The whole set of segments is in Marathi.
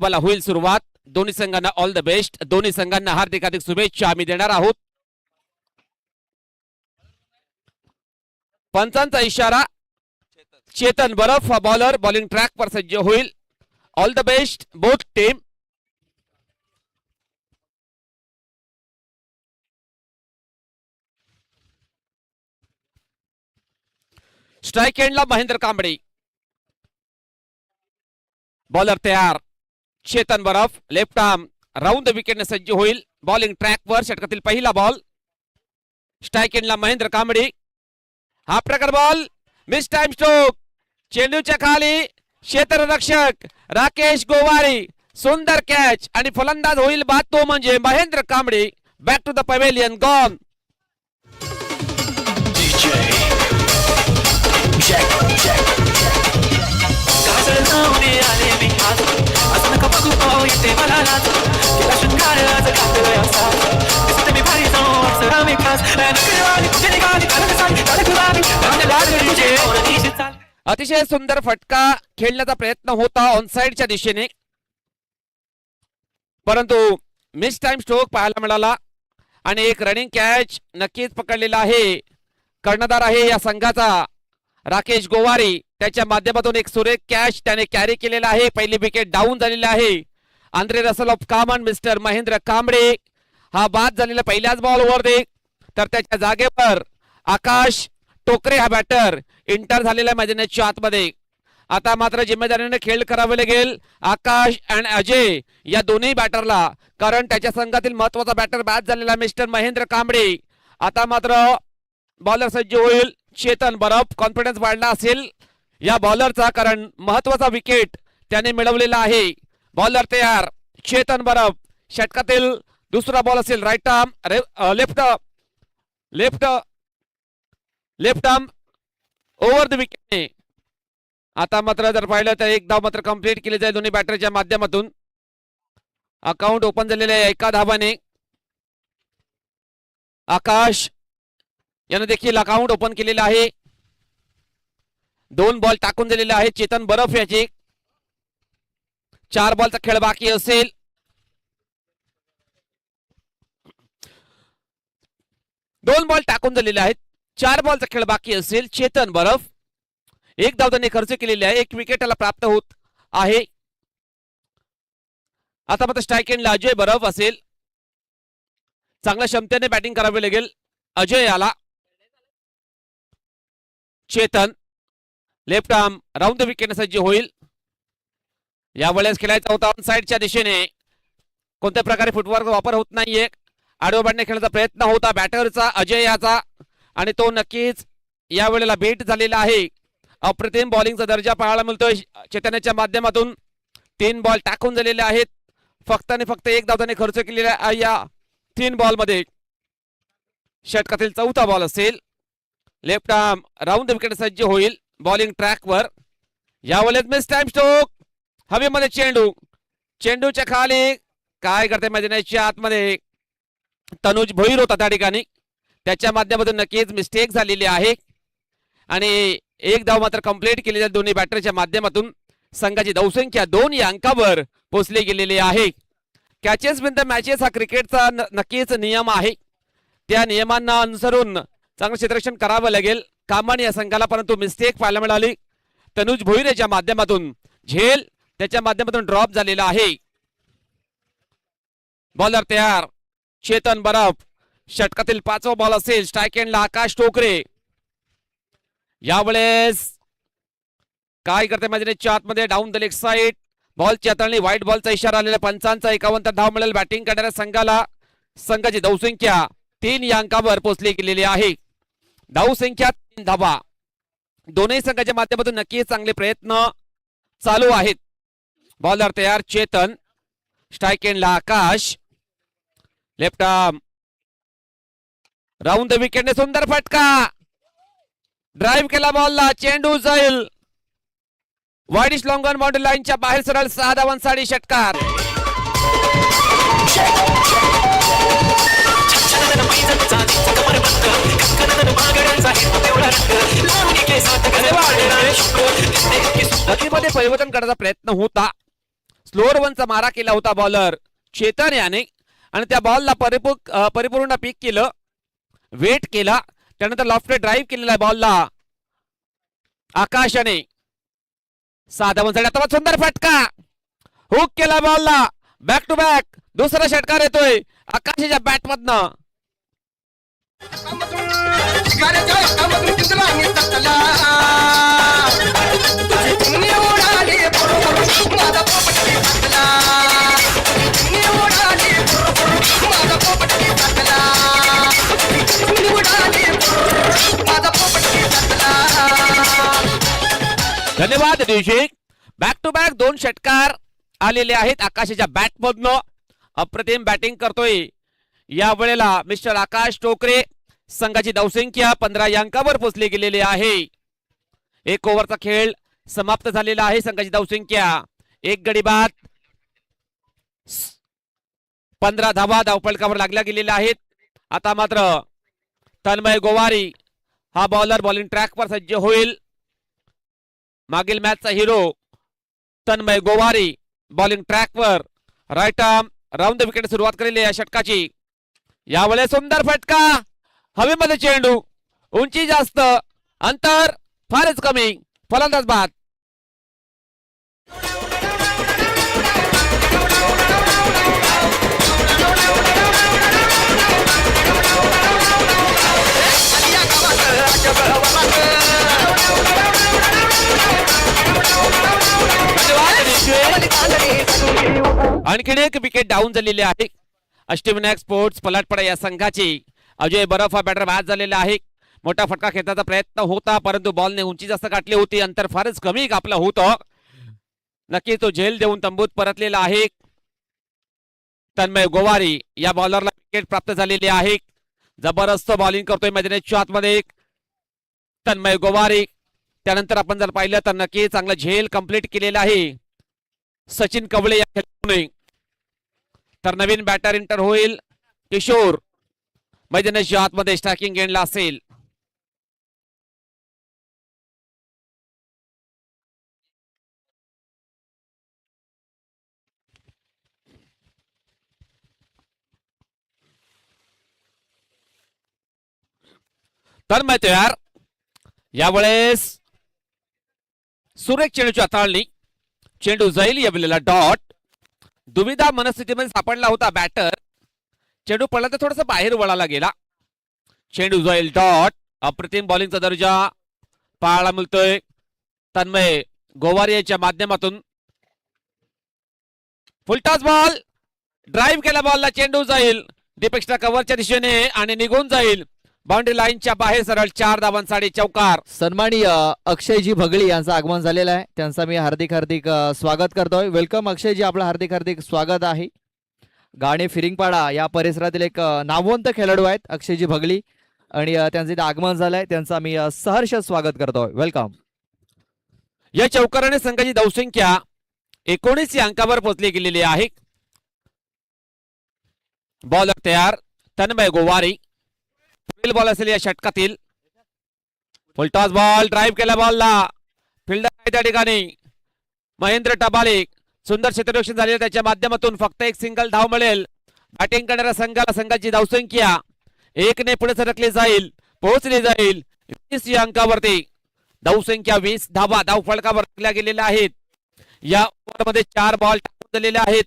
मला होईल सुरुवात. दोन्ही संघांना ऑल द बेस्ट. दोन्ही संघांना हार्दिक हार्दिक शुभेच्छा आम्ही देणार आहोत. पंचांचा इशारा. चेतन बरफ बॉलर बॉलिंग ट्रॅक पर सज्ज होईल. All the best both team. Strike एंडला महेंद्र कांबळे. बॉलर तयार. चेतन बरफ लेफ्ट आर्म राऊंड द विकेटने सज्ज होईल. बॉलिंग ट्रॅकवर षटकातील पहिला बॉल. स्ट्राइक एंडला महेंद्र कांबळे. हा प्रकार बॉल मिस टाइम स्ट्रोक. चेंडूच्या खाली क्षेत्ररक्षक राकेश गोवारी. सुंदर कॅच आणि फलंदाज होईल बाद तो म्हणजे Mahendra Kamble. Back to the pavilion gone. अतिशय सुंदर फटका खेळण्याचा प्रयत्न होता ऑनसाइडच्या दिशेने, परंतु मिस टाइम स्ट्रोक पाहायला मिळाला आणि एक रनिंग कॅच नक्कीच पकडलेला आहे. कर्णधार आहे या संघाचा राकेश गोवारी. त्याच्या माध्यमातून एक सुरेख कॅच त्याने कॅरी केलेला आहे. पहिली विकेट डाऊन झालेली आहे. Andre Russell of common mister Mahendra Kamble हा बाद झालेला पहिल्याच बॉलवर दे. तर त्याच्या जागेवर आकाश टोकरे हा बॅटर इंटर झालेला मैदानाच्या आतमध्ये. आता मात्र जिम्मेदारीने खेळ करावे लागेल आकाश आणि अजय या दोन्ही बॅटरला, कारण त्याच्या संघातील महत्वाचा बॅटर बाद झालेला मिस्टर महेंद्र कांबळे. आता मात्र बॉलर सज्ज होईल चेतन बरफ. कॉन्फिडन्स वाढला असेल या बॉलरचा, कारण महत्वाचा विकेट त्याने मिळवलेला आहे. बॉलर तयार. चेतन बरफ. षटकातील दुसरा बॉल असेल right arm left arm over the wicket. आता मात्र जर पाहिलं तर एक धाव मात्र कंप्लीट केली जाईल दोन्ही बॅटरच्या माध्यमातून. अकाउंट ओपन झालेले आहे एका धावाने. आकाश याने देखील अकाउंट ओपन केलेलं आहे. 2 बॉल टाकून दिलेले आहेत चेतन बरफ याचे. 4 बॉलचा खेळ बाकी असेल. दोन बॉल टाकून दिलेले आहेत. 4 बॉलचा खेळ बाकी असेल. चेतन बरफ एक धाव त्यांनी खर्च केलेली आहे. 1 विकेट त्याला प्राप्त होत आहे. आता मात्र स्ट्राइक एंडला अजय बरफ असेल. चांगल्या क्षमतेने बॅटिंग करावी लागेल अजय याला. Chetan left arm round the wicket सज्ज होईल. यावेळेस खेळायचा होता ऑन साइडच्या दिशेने. कोणत्या प्रकारे फुटवर्क वापर होत नाहीये. आडव्या बॅटने खेळण्याचा प्रयत्न होता बॅटरचा अजय याचा, आणि तो नक्कीच यावेळेला बेट झालेला आहे. अप्रतिम बॉलिंगचा दर्जा पाहायला मिळतोय चेतनाच्या माध्यमातून. 3 बॉल टाकून झालेले आहेत. फक्त आणि फक्त 1 धाव त्याने खर्च केलेला या 3 बॉल मध्ये. षटकातील चौथा बॉल असेल. Left arm round the wicket सज्ज होईल. बॉलिंग ट्रॅकवर. यावेळेस मिस टाइम स्ट्रोक. हवेमध्ये चेंडू. चेंडूच्या खाली काय करते मैदानाच्या आतमध्ये तनुज भोईर होता त्या ठिकाणी. त्याच्या माध्यमातून नक्कीच मिस्टेक झालेली आहे आणि 1 धाव मात्र कंप्लीट केली जाते दोन्ही बॅटरच्या माध्यमातून. संघाची धावसंख्या 2 या अंकावर पोहोचली गेलेली आहे. कॅचेस विन द मॅचेस हा क्रिकेटचा नक्कीच नियम आहे. त्या नियमांना अनुसरून चांगलं क्षेत्ररक्षण करावं लागेल कामाने या संघाला, परंतु मिस्टेक पाहायला मिळाली. तनुज भोईर याच्या माध्यमातून झेल त्याच्या माध्यमातून ड्रॉप झालेला आहे. बॉलर तयार. चेतन बरफ. षटकातील 5वा बॉल असेल. स्ट्राइक एंडला आकाश टोकरे. यावेळेस काय करते मैदानाच्या आतमध्ये डाऊन द लेग साइड. बॉलची हाताळणी व्हाईट बॉलचा इशारा आलेला. पंचांचा 51 धाव मिळेल बॅटिंग करणाऱ्या संघाला. संघाची धावसंख्या 3 या अंकावर पोहोचली गेलेली आहे. धावसंख्या 3 धावा. दोन्ही संघाच्या माध्यमातून नक्कीच चांगले प्रयत्न चालू आहेत. बॉलर तयार चेतन. स्ट्राइक एंडला आकाश. लेफ्ट आर्म राऊंड द विकेटने सुंदर फटका. ड्राइव्ह केला बॉलला. चेंडू जाईल वाईडिश लॉंग ऑन बाउंड्री लाईनच्या बाहेर. सरळ 6 धावांसाठी षटकार. गतीमध्ये परिवर्तन करण्याचा प्रयत्न होता. स्लोअर वनचा मारा केला होता बॉलर चेतन याने आणि त्या बॉलला परिपूर्ण पिक केलं, वेट केला, त्यानंतर लॉफ्ट ड्राईव्ह केलेला बॉलला आकाशाने 6 धावांसाठी. आता सुंदर फटका, हुक केला बॉलला, बॅक टू बॅक दुसरा षटकार येतोय आकाशाच्या बॅट मधनं. धन्यवाद दिवशी. बॅक टू बॅक 2 षटकार आलेले आहेत आकाशाच्या बॅट मधनं. अप्रतिम बॅटिंग करतोय या वेळेला मिस्टर आकाश टोकरे. संघाची धावसंख्या 15 या अंकावर पोहोचली गेलेली आहे. 1 ओव्हरचा खेळ समाप्त झालेला आहे. संघाची धावसंख्या 1 गडी बाद, 15 धावा धावफलकावर लागल्या गेलेल्या आहेत. आता मात्र तन्मय गोवारी हा बॉलर बॉलिंग ट्रॅकवर सज्ज होईल. मागील मॅचचा हिरो तन्मय गोवारी बॉलिंग ट्रॅकवर. Right arm round the wicket सुरुवात केलेली या षटकाची. यावेळेस सुंदर फटका, हवेमध्ये चेंडू, उंची जास्त, अंतर फारच कमी, फलंदाज बाद. आणखीन एक विकेट डाऊन झालेली आहे अष्टविनायक स्पोर्ट्स पलाटपाडा या संघाची. अजय बरफ हा बॅटर बाद झालेला आहे. मोठा फटका खेळण्याचा प्रयत्न होता परंतु बॉलने उंची जास्त गाठली होती, अंतर फारच कमी कापलं होतं. नक्की तो झेल देऊन तंबूत परतलेला आहे. तन्मय गोवारी या बॉलरला विकेट प्राप्त झालेली आहे. जबरदस्त बॉलिंग करतोय मैदानाच्या आतमध्ये तन्मय गोवारी. त्यानंतर आपण जर पाहिलं तर नक्की चांगलं झेल कंप्लीट केलेलं आहे सचिन कवळे या खेळाडूने. तर नवीन बॅटर इंटर होईल किशोर, मैदानाच्या आतमध्ये स्ट्रायकिंग एंडला असेल. तन्मय तयार. यावेळेस सुरेख चेंडूची हाताळणी, चेंडू जाईल या वेळेला डॉट. दुविधा मनस्थितीमध्ये सापडला होता बॅटर. चेंडू पडला तर थोडासा बाहेर वळाला गेला. चेंडू जाईल डॉट. अप्रतिम बॉलिंगचा दर्जा पाहायला मिळतोय तन्मय गोवारी यांच्या माध्यमातून. फुलटॉस बॉल, ड्राईव्ह केला बॉलला, चेंडू जाईल डीप एक्स्ट्रा कव्हरच्या दिशेने आणि निघून जाईल बाउंड्री लाईनच्या बाहेर. सरळ 4 धावांसाठी चौकार. सन्माननीय अक्षयजी भगळी यांचं आगमन झालेलं आहे, त्यांचा मी हार्दिक स्वागत करतोय. वेलकम अक्षयजी, आपलं हार्दिक स्वागत आहे. गाणे फिरिंगपाडा या परिसरातील एक नामवंत खेळाडू आहेत अक्षयजी भगळी आणि त्यांचे इथे आगमन झालंय, त्यांचा मी सहर्ष स्वागत करतोय. वेलकम. या चौकाराने संघाची धावसंख्या 19 या अंकावर पोहोचली गेलेली आहे. बॉलर तयार तन्मय गोवारी. पुढील बॉल असेल या षटकातील. फुलटॉस बॉल, ड्राईव्ह केला बॉलला, फिल्डर आहे त्या ठिकाणी महेंद्र टबाले. सुंदर क्षेत्ररक्षण झाले, त्याच्या माध्यमातून फक्त एक सिंगल धाव मिळेल. बॅटिंग करणाऱ्या संघाला संघाची धावसंख्या 1 ने पुढे सरकली जाईल, पोहोचली जाईल 20 या अंकावरती. धावसंख्या 20 धावा धाव फलकावर टाकल्या गेलेल्या आहेत. या ओव्हरमध्ये 4 बॉल टाकून दिलेले आहेत.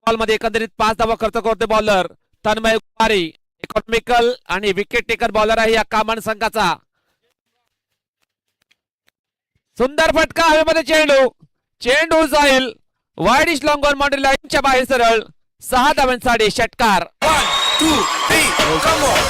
बॉलमध्ये एकंदरीत 5 धावा खर्च करते बॉलर तन्मय गोवारी. इकॉनॉमिकल आणि विकेट टेकर बॉलर आहे या कामान संघाचा. सुंदर फटका, हवेमध्ये चेंडू, चेंडू जाईल वाईडिश लॉंग ऑन बाउंड्री लाईनच्या बाहेर. सरळ 6 धावांसाठी षटकार. 1 2 3 come on.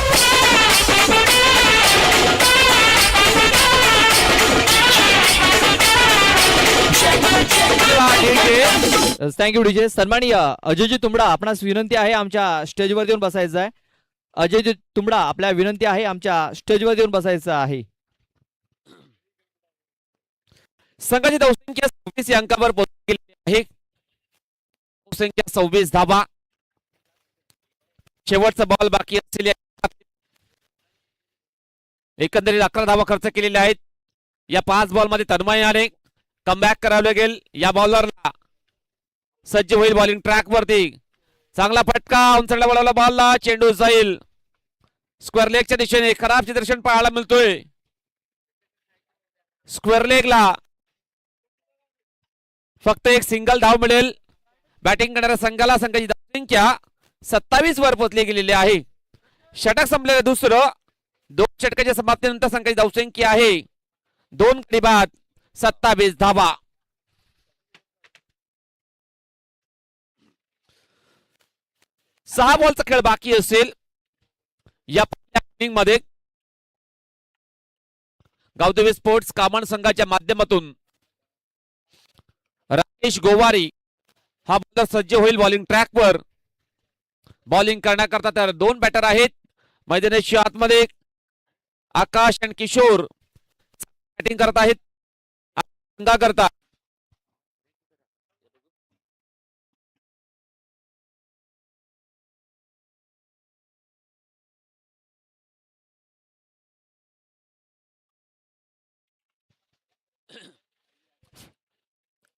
Thank you DJ. सन्माननीय अजयजी तुंबडा, आपणास विनंती आहे आमच्या स्टेजवर येऊन बसायचं आहे. अजयजी तुंबडा, आपल्या विनंती आहे आमच्या स्टेजवर येऊन बसायचं आहे. संघाची धावसंख्या 26 या अंकावर पोहोचली आहे. धावसंख्या 26 धावा. शेवटचा बॉल बाकी असलेली एकंदरीत 11 धावा खर्च केलेल्या आहेत. या 5 बॉल मध्ये तन्मय याने कमबॅक करावं लागेल या बॉलरला. सज्ज होईल बॉलिंग ट्रॅक वरती. चांगला फटका उंचरला बोलावला बॉलला, चेंडू जाईल स्क्वेअर लेगच्या दिशेने. खराब चित्रक्षण पाहायला मिळतोय स्क्वेअर लेगला. फक्त एक सिंगल धाव मिळेल बॅटिंग करणाऱ्या संघाला. संघाची धावसंख्या 27 वर पोहोचली गेलेली आहे. षटक संपलेलं दुसरं. 2 षटकाच्या समाप्तीनंतर संघाची धावसंख्या आहे 2 गडी बाद 27 धावा. सहा बॉलचा खेळ बाकी असेल या इनिंग मध्ये. गावदेवी स्पोर्ट्स कामण संघाच्या माध्यमातून राकेश गोवारी हा बॉलर सज्ज होईल बॉलिंग ट्रॅकवर. बॉलिंग करण्याकरता तर 2 बॅटर आहेत मैदानाच्या आतमध्ये. आकाश आणि किशोर बॅटिंग करत आहेत संघाकरता.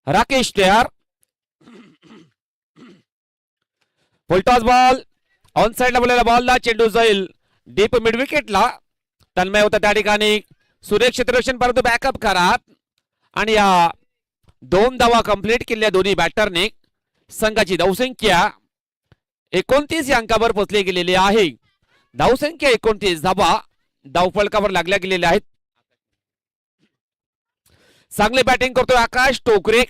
राकेश तयार. फुलटॉस बॉल ऑन साइडला बोललेला बॉलला, चेंडू जाईल डीप मिड विकेटला. तन्मय होता त्या ठिकाणी. सुरेख क्षेत्ररक्षण परंतु बॅकअप करा आणि या 2 धावा कंप्लीट केल्या दोन्ही बॅटरने. संघाची धावसंख्या 29 या अंकावर पोहोचली गेलेली आहे. धावसंख्या 29 धावा धावफलकावर लागल्या गेलेल्या आहेत. चांगली बॅटिंग करतोय आकाश टोकरे.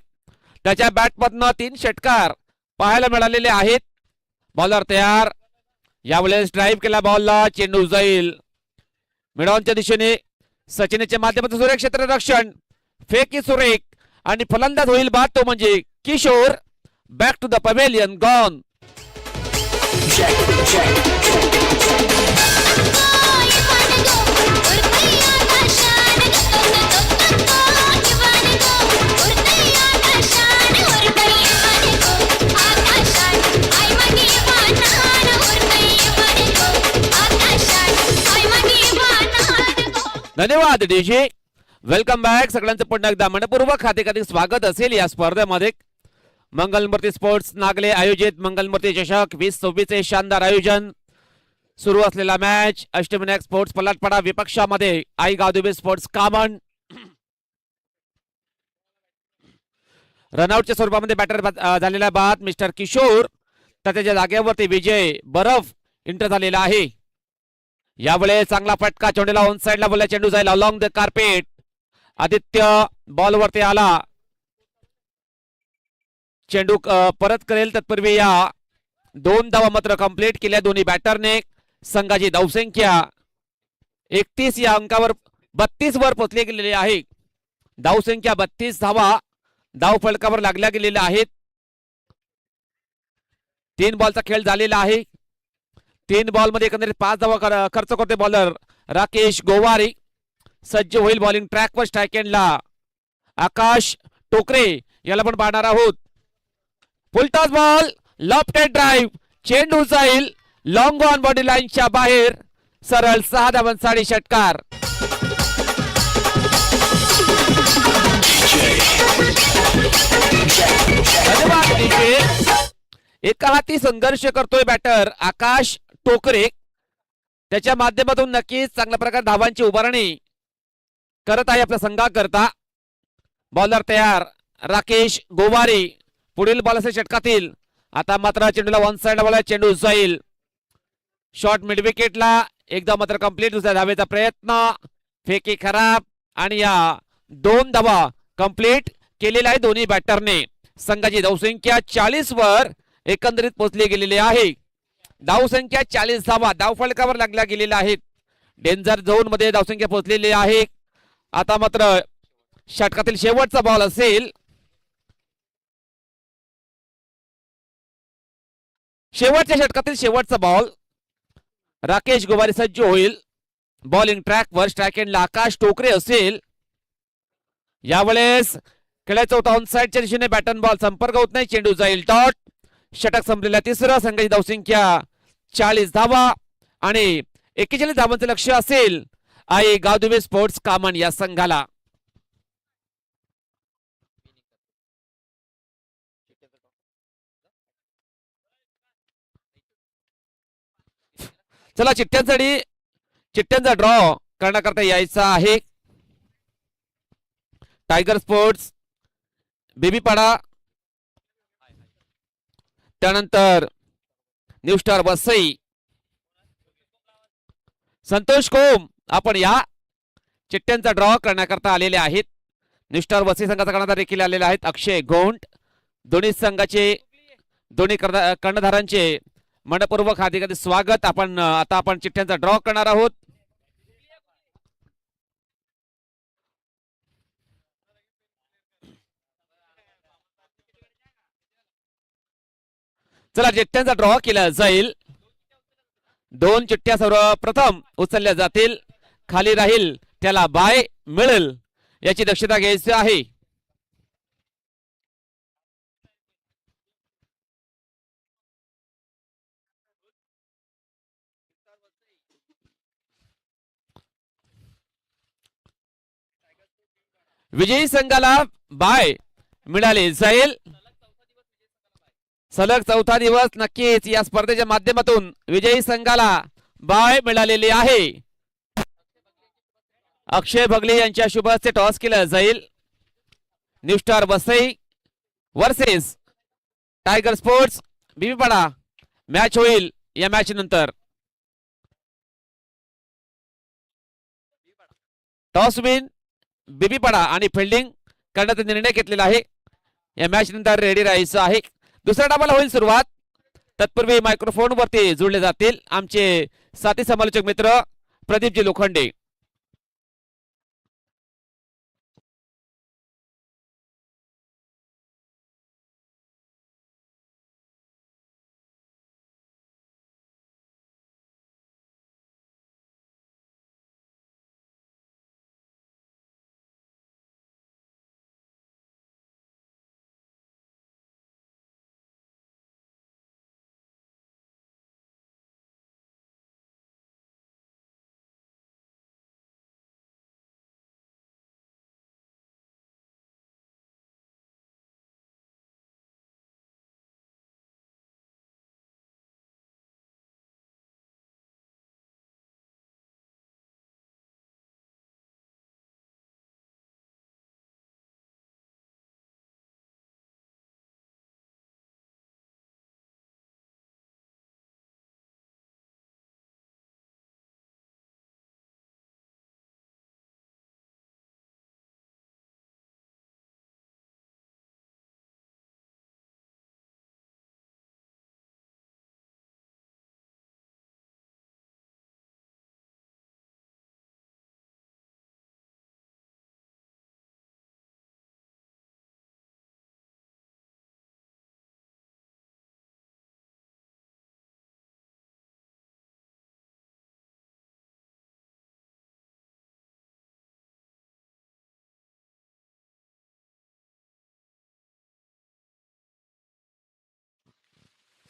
त्याच्या बॅटमधनं 3 षटकार पाहायला मिळालेले आहेत. बॉलर तयार. यावेळेस ड्राईव्ह केला बॉलला, चेंडू जाईल मिडॉनच्या दिशेने. सचिनच्या माध्यमातून सुरेख क्षेत्ररक्षण फेकी सुरेख आणि फलंदाज होईल बाद तो म्हणजे Kishore. Back to the pavilion gone. धन्यवाद डीजे. Welcome back. सगळ्यांचं पुन्हा एकदा मनपूर्वक हार्दिक स्वागत असेल या स्पर्धेमध्ये. मंगलमूर्ती स्पोर्ट्स नागले आयोजित मंगलमूर्ती चषक 2026 शानदार आयोजन. सुरू असलेला मॅच अष्टविनायक स्पोर्ट्स पलाटपाडा विपक्षामध्ये आई गावदेवी स्पोर्ट्स कामण. रनआउटच्या स्वरूपामध्ये बॅटर झालेला बाद मिस्टर किशोर. तर त्याच्या जागेवरती विजय बरफ एंटर झालेला आहे. यावेळेस चांगला फटका चेंडूला ऑन साइडला बोलला, चेंडू जाईल अलॉंग द कार्पेट. आदित्य बॉलवरती आला, चेंडू परत करेल तत्पूर्वी या 2 धावा मात्र कंप्लीट केल्या दोन्ही बॅटरने. संघाची धावसंख्या 31 या अंकावर 32 वर पोहोचली गेलेली आहे. धावसंख्या 32 धावा धाव फलकावर लागल्या गेलेल्या आहेत. 3 बॉलचा खेळ झालेला आहे. 3 बॉल मध्ये एकंदरीत 5 धावा खर्च करते बॉलर राकेश गोवारी. सज्ज होईल बॉलिंग ट्रॅकवर. स्ट्राईक एंडला आकाश टोकरे याला पण पाहणार आहोत. फुलटॉस बॉल लॉफ्टेड ड्राईव्ह, चेंडू जाईल लॉंग ऑन बॉडी लाईनच्या बाहेर. सरळ 6 धावांसाठी षटकार. एका हाती संघर्ष करतोय बॅटर आकाश टोकरे. त्याच्या माध्यमातून नक्कीच चांगल्या प्रकारे धावांची उभारणी करत आहे आपल्या संघाकरता. बॉलर तयार राकेश गोवारी. पुढील बॉल असेल षटकातील. आता मात्र चेंडूला वन साइडला बोला, चेंडू जाईल शॉर्ट मिड विकेटला. एकदा मात्र कंप्लीट. दुसऱ्या धावेचा प्रयत्न, फेकी खराब आणि या 2 धावा कंप्लीट केलेला आहे दोन्ही बॅटरने. संघाची धावसंख्या 40 वर एकंदरीत पोहोचली गेलेली आहे. धावसंख्या 40 धावा धावफलकावर लागल्या गेलेल्या आहेत. डेंजर झोन मध्ये धावसंख्या पोहोचलेली आहे. आता मात्र षटकातील शेवटचा बॉल असेल. शेवटच्या षटकातील शेवटचा बॉल. राकेश गोवारी सज्ज होईल बॉलिंग ट्रॅकवर. स्ट्राईक एंडला आकाश टोकरे असेल. यावेळेस खेळायचा होता ऑन साइडच्या दिशेने. बॅटन बॉल संपर्क होत नाही, चेंडू जाईल डॉट. षटक संपलेला तिसरा. संघाची धावसंख्या 40 धावा आणि 41 धावांचं लक्ष असेल आई गावदेवी स्पोर्ट्स कामण या संघाला. चला चिठ्ठ्यांचा ड्रॉ करण्याकरता यायचा आहे. टायगर स्पोर्ट्स बेबीपाडा, त्यानंतर न्यू स्टार वसई, संतोष कोम आपण या चिठ्ठ्यांचा ड्रॉ करण्याकरता आलेले आहेत. न्यू स्टार वसई संघाचा कर्णधार देखील आलेले आहेत अक्षय गोंड. दोन्ही संघाचे दोन्ही कर्णधारांचे मनपूर्वक हार्दिक स्वागत. आता आपण चिठ्ठ्यांचा ड्रॉ करणार आहोत. चला चिठ्ठ्यांचा ड्रॉ केला जाईल. 2 चिठ्ठ्या सर्वप्रथम उचलल्या जातील. खाली राहील त्याला बाय मिळेल याची दक्षता घ्यायची आहे. विजयी संघाला बाय मिळाले जाईल. सलग 4था दिवस नक्कीच या स्पर्धेच्या माध्यमातून विजयी संघाला बाय मिळालेली आहे. अक्षय भगले यांच्या शुभ हस्ते टॉस केलं जाईल. New star Vasai versus tiger sports Bebipada match होईल. या मॅच नंतर टॉस विन बेबीपाडा आणि फिल्डिंग करण्याचा निर्णय घेतलेला आहे. या मॅच नंतर रेडी राहायचं आहे. दुसऱ्या डावाला होईल सुरुवात. तत्पूर्वी मायक्रोफोन वरती जोडले जातील आमचे साथी समालोचक मित्र प्रदीपजी लोखंडे.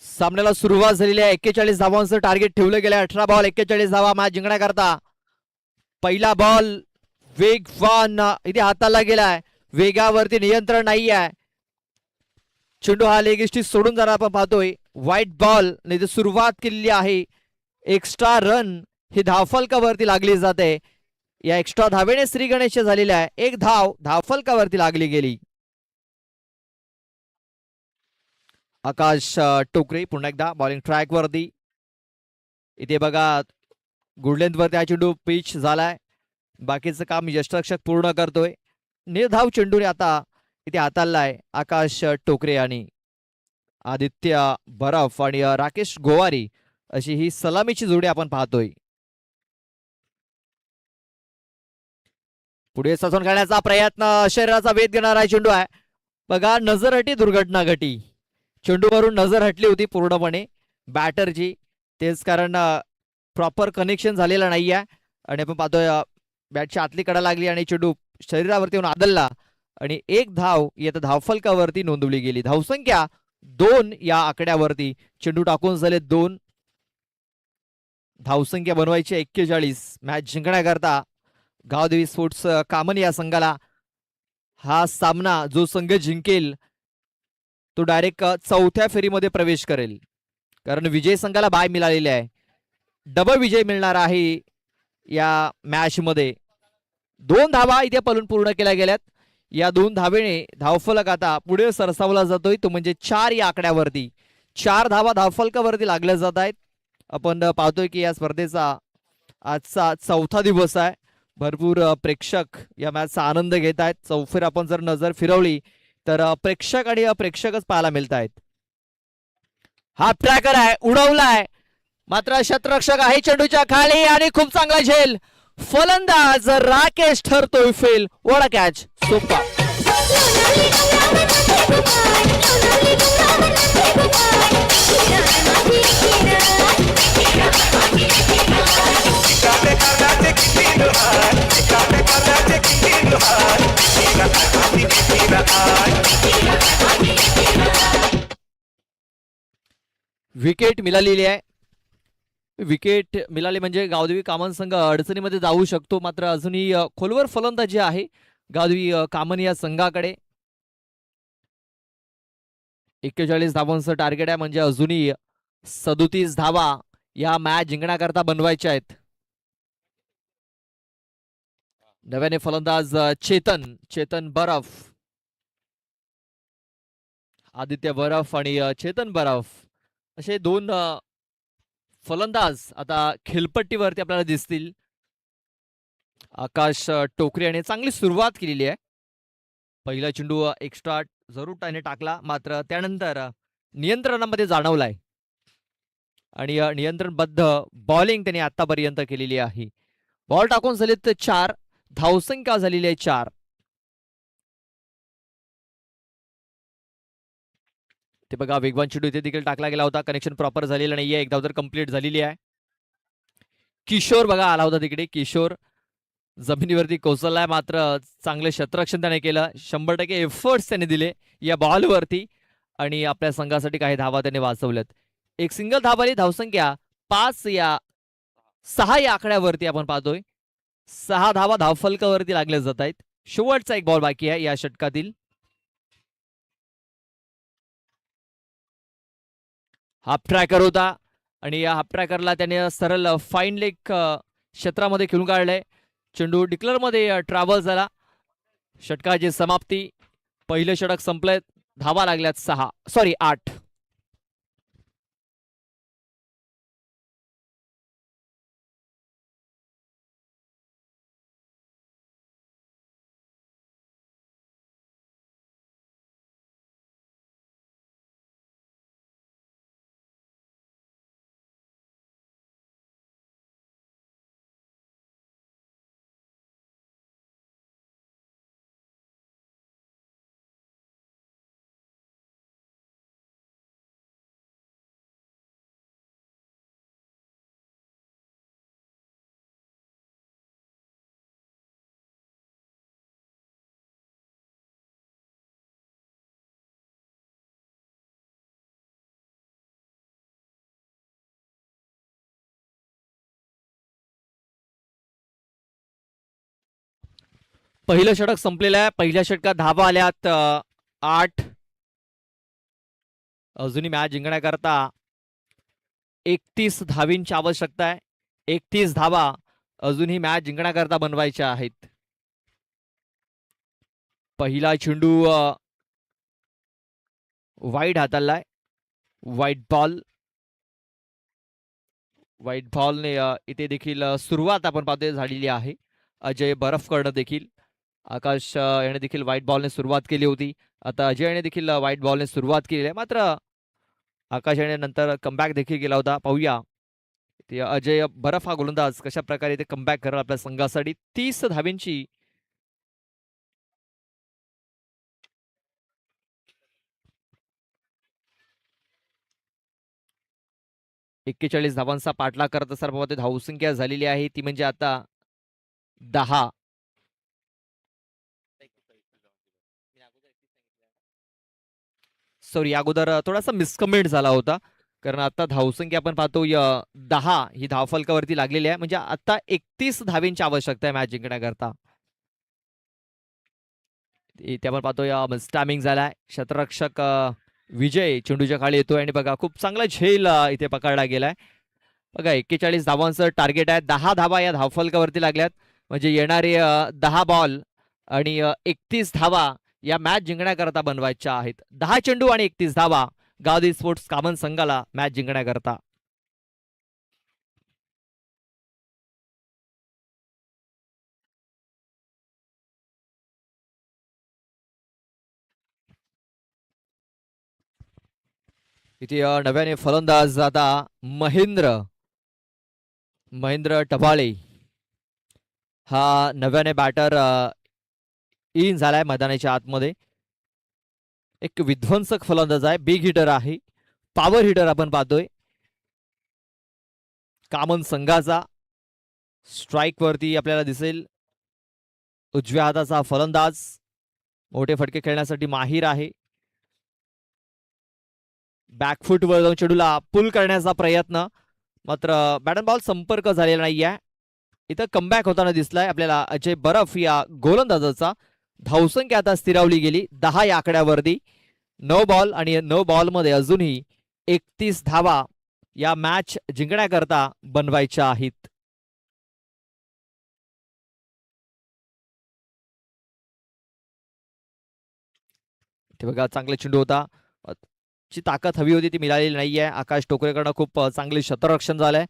सामन्याला सुरुवात झालेली आहे. 41 धावांचं टार्गेट ठेवलं गेलं. 18 बॉल 41 धावा मॅच जिंकण्याकरता. पहिला बॉल वेगवान इथे हाताला गेलाय. वेगावरती नियंत्रण नाही आहे. चेंडू हा लेगिस्टी सोडून जाणार आपण पाहतोय. व्हाईट बॉल ने सुरुवात केलेली आहे. एक्स्ट्रा रन ही धावफलकावरती लागली जाते. या एक्स्ट्रा धावेने श्री गणेश झालेले आहे. एक धाव धावफलकावरती लागली गेली. आकाश टोकरे पुन्हा एकदा बॉलिंग ट्रॅक वरती. इथे बघा गुडलेंथ वरती हा चेंडू पिच झालाय. बाकीचं काम यष्टरक्षक पूर्ण करतोय. निर्धाव चेंडूने आता इथे हाताळलाय आकाश टोकरे आणि आदित्य बरफ आणि राकेश गोवारी अशी ही सलामीची जोडी आपण पाहतोय. पुढे सचून खेळण्याचा प्रयत्न. शरीराचा वेध घेणारा चेंडू आहे. बघा नजर दुर्घटना घटी. चेंडूवरून नजर हटली होती पूर्णपणे बॅटरची. तेच कारण प्रॉपर कनेक्शन झालेलं नाही आहे आणि आपण पाहतोय बॅटची आतली कडा लागली आणि चेंडू शरीरावरती येऊन आदळला आणि एक धाव येत्या धावफलकावरती नोंदवली गेली. धावसंख्या 2 या आकड्यावरती. चेंडू टाकून झाले 2. धावसंख्या बनवायची 41. मॅच जिंकण्याकरता गावदेवी स्पोर्ट्स कामन या संघाला हा सामना जो संघ जिंकेल तो डायरेक्ट 4थ्या फेरीमध्ये प्रवेश करेल. कारण विजय संघाला बाय मिळालेली आहे. डबल विजय मिळणार आहे या मॅच मध्ये. 2 धावा इथे पलून पूर्ण केल्या गेल्यात. या 2 धावेने धावफलक आता पुढे सरसावला जातोय, तो म्हणजे 4 या आकड्यावरती. 4 धावा धावफलकावरती लागल्या जात आहेत. आपण पाहतोय की या स्पर्धेचा आजचा 4था दिवस आहे. भरपूर प्रेक्षक या मॅचचा आनंद घेत आहेत. चौफेर आपण जर नजर फिरवली तर प्रेक्षक आणि अप्रेक्षकच पाहायला मिळत आहेत. हा ट्रॅकर आहे, उडवलाय, मात्र शतरक्षक आहे चेंडूच्या खाली आणि खूप चांगला झेल. फलंदाज राकेश ठरतोय फेल. वडा कॅच, सोपा. विकेट मिळालेली आहे. विकेट मिळाली म्हणजे गावदेवी कामन संघ अडचणीमध्ये जाऊ शकतो. मात्र अजूनही खोलवर फलंदाजी आहे गावदेवी कामन या संघाकडे. 41 धावांचं टार्गेट आहे, म्हणजे अजूनही 37 धावा या मॅच जिंकण्याकरता बनवायच्या आहेत. नव्याने फलंदाज चेतन बरफ, आदित्य बरफ आणि चेतन बरफ असे 2 फलंदाज आता खेळपट्टीवरती आपल्याला दिसतील. आकाश टोकरे याने चांगली सुरुवात केलेली आहे. पहिला चेंडू एक्स्ट्रा जरूर त्याने टाकला, मात्र त्यानंतर नियंत्रणामध्ये जाणवलाय आणि नियंत्रणबद्ध बॉलिंग त्याने आतापर्यंत केलेली आहे. बॉल टाकून झालेत 4, धावसंख्या झालेली आहे 4. ते बघा, वेगवान चेंडू इथे देखील टाकला गेला होता. कनेक्शन प्रॉपर झालेलं नाहीये. एक धाव तर कंप्लीट झालेली आहे. किशोर बघा आला होता तिकडे. किशोर जमिनीवरती कोसळलाय, मात्र चांगले क्षेत्ररक्षण त्याने केलं. 100% एफर्ट्स त्याने दिले या बॉलवरती आणि आपल्या संघासाठी काही धावा त्याने वाचवल्यात. एक सिंगल धावाली. धावसंख्या 6 या आकड्यावरती आपण पाहतोय. 6 धावा धावफलकावरती लागल्या जात आहेत. शेवटचा एक बॉल बाकी आहे या षटकातील. हाफ ट्रॅकर होता आणि या हाफ ट्रॅकरला त्याने सरळ फाईन लेग क्षेत्रामध्ये खेळून काढलंय. चेंडू डिक्लर मध्ये ट्रॅव्हल झाला. षटकाची समाप्ती. पहिलं षटक संपलंय. धावा लागल्यात 8. पहिलं षटक संपलेलं आहे. पहिल्या षटकात धावा आल्यात 8. अजूनही मॅच जिंकण्याकरता 31 धावींची आवश्यकता आहे. 31 धावा अजूनही मॅच जिंकण्याकरता बनवायच्या आहेत. पहिला चेंडू वाईड हाताळलाय. व्हाईट बॉलने इथे देखील सुरुवात आपण पाहतोय झालेली आहे. अजय बरफकडनं देखील. आकाश याने देखील व्हाईट बॉलने सुरुवात केली होती. आता अजय याने देखील व्हाईट बॉलने सुरुवात केली आहे. मात्र आकाश याने नंतर कमबॅक देखील केला होता. पाहूया ते अजय बरफ हा गोलंदाज कशा प्रकारे ते कमबॅक करेल आपल्या संघासाठी. 30 धावींची 41 धावांचा पाठलाग करत असताना धावसंख्या झालेली आहे ती म्हणजे आता 10. सॉरी, अगोदर थोडासा मिसकमेंट झाला होता, कारण आता धावसंख्या आपण पाहतो 10 ही धावफलकावरती लागलेली आहे. म्हणजे आता 31 धावींची आवश्यकता आहे मॅच जिंकण्याकरता. इथे आपण पाहतो स्टॅमिंग झालाय. क्षेत्ररक्षक विजय चेंडूच्या खाली येतोय आणि बघा खूप चांगला झेल इथे पकडला गेलाय. बघा 41 धावांचं टार्गेट आहे. 10 धावा या धावफलकावरती लागल्यात. म्हणजे येणारे 10 बॉल आणि 31 धावा या मॅच जिंकण्याकरता बनवायच्या आहेत. 10 चेंडू आणि 31 धावा गावदेवी स्पोर्ट्स कामन संघाला मॅच जिंकण्याकरता. इथे नव्याने फलंदाज आता महेंद्र टबाळे हा नव्याने बॅटर इन झालाय मैदानाच्या आतमध्ये. एक विध्वंसक फलंदाज आहे, बिग हिटर आहे, पॉवर हिटर आपण पाहतोय. कामन संघाचा स्ट्राईक वरती आपल्याला दिसेल. उजव्या हाताचा फलंदाज, मोठे फटके खेळण्यासाठी माहीर आहे. बॅकफूट वर जाऊन चेंडूला पुल करण्याचा प्रयत्न, मात्र बॅट अँड बॉल संपर्क झालेला नाहीये. इथं कमबॅक होताना दिसलाय आपल्याला अजय बरफ या गोलंदाजाचा. धावसंख्या आता स्थिरावली गेली 10 या आकड्यावरती. 9 बॉल आणि 9 बॉल मध्ये अजूनही 31 धावा या मॅच जिंकण्याकरता बनवायच्या आहेत. ते बघा चांगला चेंडू होता, ची ताकद हवी होती ती मिळालेली नाहीये. आकाश टोकरेकडनं खूप चांगले शतरक्षण झालंय.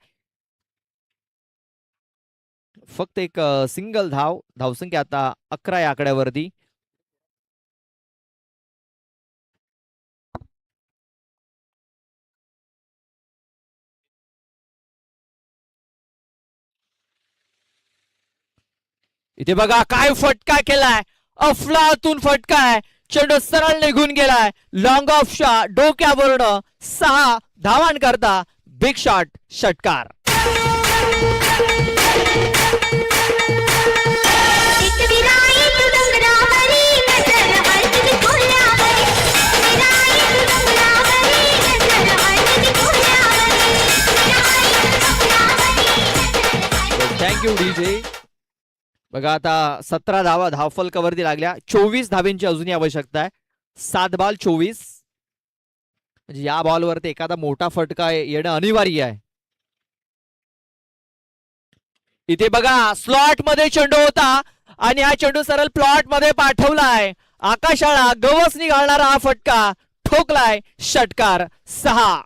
फक्त एक सिंगल धावसंख्या आता 11 या आकड्यावरती. इथे बघा काय फटका केलाय, अफलातून फटका आहे. चेंडू सरळ निघून गेलाय. लॉंग ऑफ शॉट डोक्यावरनं 6 धावांकरता बिग शॉट षटकार. Thank you DJ. बघा आता 17 धावा धावफलकावरती लागल्या. 24 धावेंची अजूनही आवश्यकता आहे. 7 बॉल 24. म्हणजे या बॉलवरती एखादा मोठा फटका येणं अनिवार्य आहे. इथे बघा स्लॉट मध्ये चेंडू होता आणि हा चेंडू सरळ प्लॉट मध्ये पाठवलाय. आकाशाला गवसनी घालणारा हा फटका ठोकलाय. षटकार 6.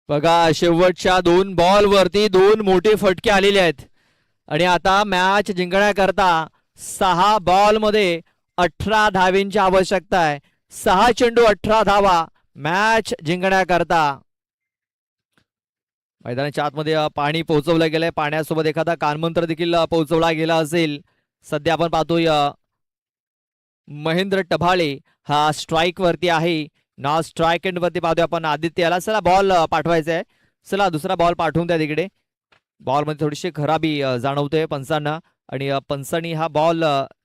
बघा शेवटच्या 2 बॉल वरती 2 मोठे फटके आलेले आहेत आणि आता मॅच जिंकण्याकरता 6 बॉल मध्ये 18 धावेंची आवश्यकता आहे. 6 चेंडू 18 धावा मॅच जिंकण्याकरता. मैदानाच्या आतमध्ये पाणी पोहोचवलं गेलंय. पाण्यासोबत एखादा कानमंत्र देखील पोहोचवला गेला असेल. सध्या आपण पाहतोय महेंद्र टभाळे हा स्ट्राईक वरती आहे. ना स्ट्राईक एंड वरती पाहतोय आपण आदित्याला. चला बॉल पाठवायचा आहे. चला दुसरा बॉल पाठवून द्या तिकडे. बॉल मध्ये थोडीशी खराबी जाणवते पंचांना आणि पंचांनी हा बॉल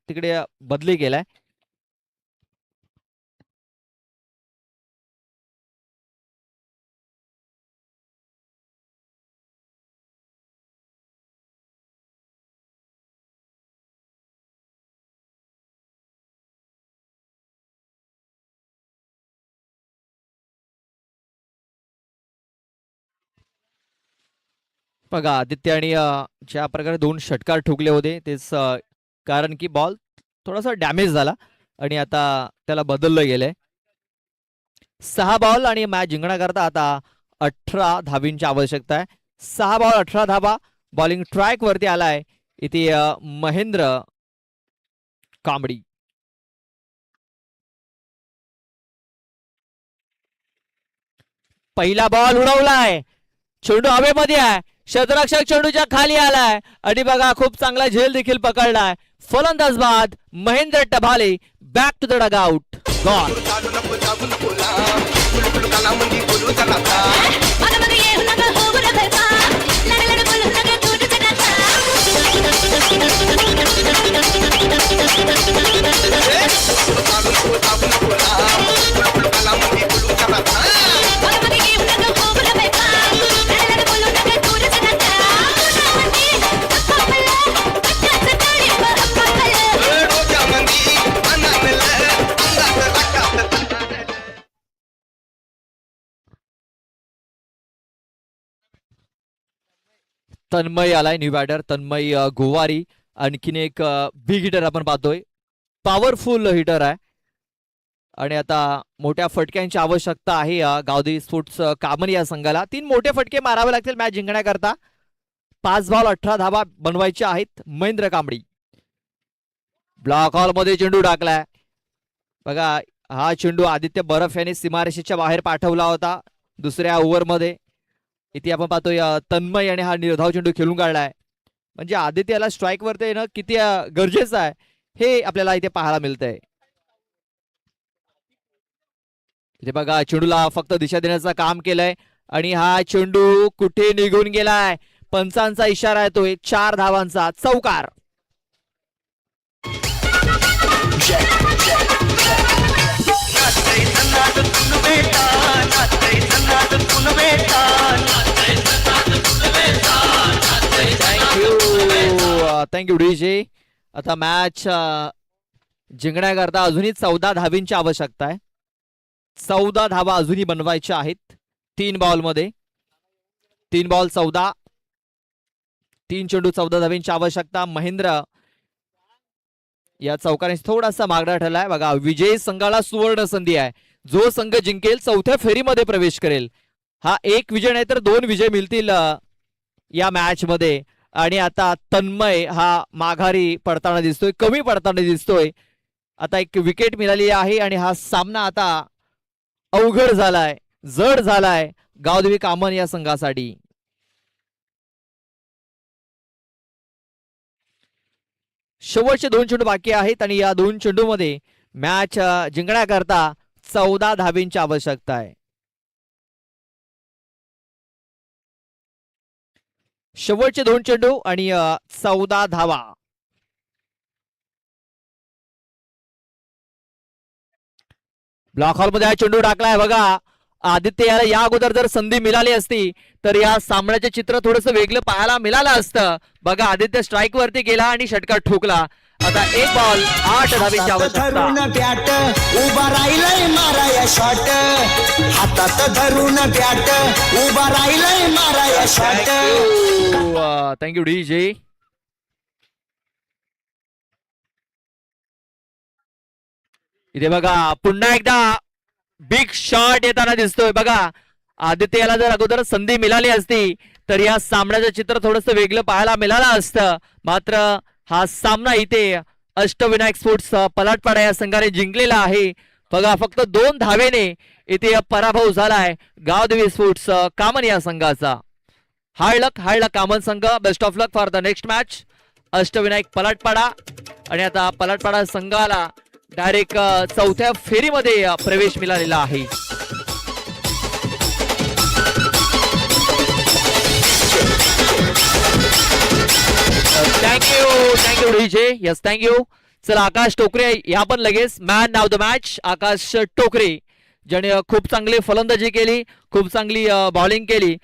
तिकडे बदली केलाय. बघा आदित्य आणि ज्या प्रकारे 2 षटकार ठोकले होते तेच कारण की बॉल थोडासा डॅमेज झाला आणि आता त्याला बदललं गेलंय. 6 बॉल आणि मॅच जिंकण्याकरता आता 18 धावींची आवश्यकता आहे. 6 बॉल 18 धावा. बॉलिंग ट्रॅक वरती आलाय इथे महेंद्र कांबडी. पहिला बॉल उडवलाय. चेंडू हवेमध्ये आहे. क्षेत्ररक्षक चेंडूच्या खाली आलाय आणि बघा खूप चांगला झेल देखील पकडलाय. फलंदाज बाद Mahendra Tabhale. Back to the dugout. गॉल. कुलू कुलू काला मंदी कुलू चला था मग मग येऊ नका होऊ रे बेटा लड लड बोलू नका दूर चला कुलू कुलू काला मंदी कुलू चला था मग मग येऊ नका होऊ रे बेटा लड लड बोलू नका दूर चला डोक्या मंदी मनाला अंगात रकात तन्मय आलाय न्यू बॅटर तन्मय गोवारी आणखीन एक बिग हिटर आपण पाहतोय पॉवरफुल हिटर आहे आणि आता मोठ्या फटक्यांची आवश्यकता आहे गावदेवी स्पोर्ट्स कामन या संघाला 3 मोठे फटके मारावे लागतील मॅच जिंकण्याकरता 5 बॉल 18 धावा बनवायचे आहेत महेंद्र कांबडी ब्लॉक हॉल मध्ये चेंडू टाकलाय बघा हा चेंडू आदित्य बरफ याने सीमारेषेच्या बाहेर पाठवला होता दुसऱ्या ओव्हरमध्ये इथे आपण पाहतोय तन्मय याने हा निर्धाव चेंडू खेळून काढलाय म्हणजे आदित्यला स्ट्राईक वरती येणं किती गरजेचं आहे हे आपल्याला इथे पाहायला मिळतंय इथे बघा चेंडूला फक्त दिशा देण्याचं काम केलंय आणि हा चेंडू कुठे निघून गेलाय पंचांचा इशारा येतोय 4 धावांचा चौकार नाचतय सन्नाद तुन बेटा नाचतय सन्नाद तुन बेटा नाचतय सन्नाद तुन बेटा नाचतय थँक्यू डीजे आता मॅच जिंकण्याकरता अजूनही 14 धावींची आवश्यकता आहे 14 धावा अजूनही बनवायच्या आहेत 3 बॉलमध्ये 3 बॉल 14 3 चेंडू 14 धावींची आवश्यकता महेंद्र या चौकाने थोडासा मागडा ठरलाय बघा विजयी संघाला सुवर्ण संधी आहे जो संघ जिंकेल 4थ्या फेरीमध्ये प्रवेश करेल हा 1 विजय नाही तर 2 विजय मिळतील या मॅच मध्ये आणि आता तन्मय हा माघारी पडताना दिसतोय कमी पडताना दिसतोय आता एक विकेट मिळाली आहे आणि हा सामना आता अवघड झालाय जड झालाय गावदेवी कामन या संघासाठी शेवटचे 2 चेंडू बाकी आहेत आणि या 2 चेंडूमध्ये मॅच जिंकण्याकरता 14 धावींची आवश्यकता आहे शेवटचे 2 चेंडू आणि 14 धावा ब्लॉक हॉल मध्ये हा चेंडू टाकलाय बघा आदित्य याला या अगोदर जर संधी मिळाली असती तर या सामन्याचे चित्र थोडंसं वेगळं पाहायला मिळालं असतं बघा आदित्य स्ट्राईक वरती गेला आणि षटकार ठोकला आता 1 बॉल 8 धावींची आवश्यकता धरून बॅट उभा राहिलंय माराया शॉट हातात धरून बॅट उभा राहिलंय माराया शॉट थँक्यू डीजे इथे बघा पुन्हा एकदा बिग शॉट येताना दिसतोय बघा आदित्य याला जर अगोदर संधी मिळाली असती तर या सामन्याचं चित्र थोडंसं वेगळं पाहायला मिळालं असतं मात्र हा सामना इथे अष्टविनायक स्पोर्ट्स पलाटपाडा या संघाने जिंकलेला आहे बघा फक्त 2 धावेने इथे पराभव झालाय गावदेवी स्पोर्ट्स कामन या संघाचा हार्ड लक कामन संघ best of luck for the next match Ashtavinayak Palatpada आणि आता पलाटपाडा संघाला डायरेक्ट 4थ्या फेरीमध्ये प्रवेश मिळालेला आहे थँक्यू डीजे यस थँक्यू चला आकाश टोकरे या पण लगेच मॅन ऑफ द मॅच आकाश टोकरे ज्याने खूप चांगली फलंदाजी केली खूप चांगली बॉलिंग केली